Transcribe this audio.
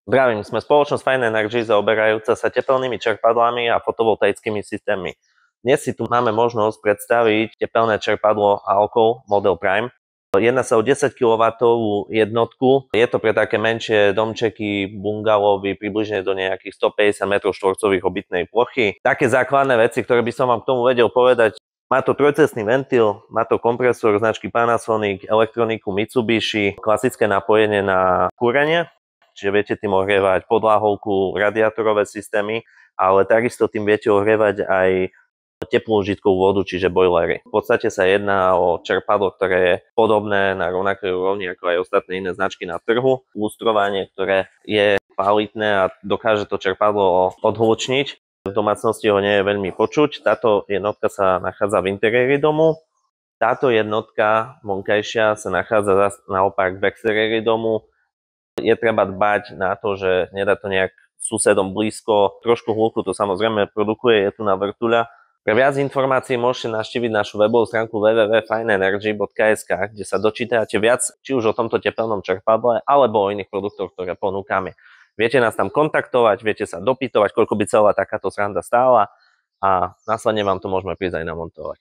Zdravím, sme spoločnosť Fine Energy zaoberajúca sa tepelnými čerpadlami a fotovoltaickými systémmi. Dnes si tu máme možnosť predstaviť tepelné čerpadlo AOCO Model Prime. Jedná sa o 10 kW jednotku. Je to pre také menšie domčeky, bungalovy, približne do nejakých 150 m2 obytnej plochy. Také základné veci, ktoré by som vám k tomu vedel povedať. Má to trojcestný ventil, má to kompresor značky Panasonic, elektroniku Mitsubishi, klasické napojenie na kúrenie, čiže viete tým ohrievať podlahovku, radiátorové systémy, ale takisto tým viete ohrievať aj teplú užitkovú vodu, čiže boilery. V podstate sa jedná o čerpadlo, ktoré je podobné na rovnakej úrovni ako aj ostatné iné značky na trhu. Lustrovanie, ktoré je kvalitné a dokáže to čerpadlo odhlučniť. V domácnosti ho nie je veľmi počuť. Táto jednotka sa nachádza v interiéri domu. Táto jednotka vonkajšia sa nachádza naopak v exteriéri domu. Je treba dbať na to, že nedá to nejak susedom blízko. Trošku hluku to samozrejme produkuje, je tu na vrtuľa. Pre viac informácií môžete navštíviť našu webovú stránku www.fineenergy.sk, kde sa dočítate viac či už o tomto tepelnom čerpadle alebo o iných produktoch, ktoré ponúkame. Viete nás tam kontaktovať, viete sa dopytovať, koľko by celá takáto sranda stála a následne vám to môžeme prísť aj namontovať.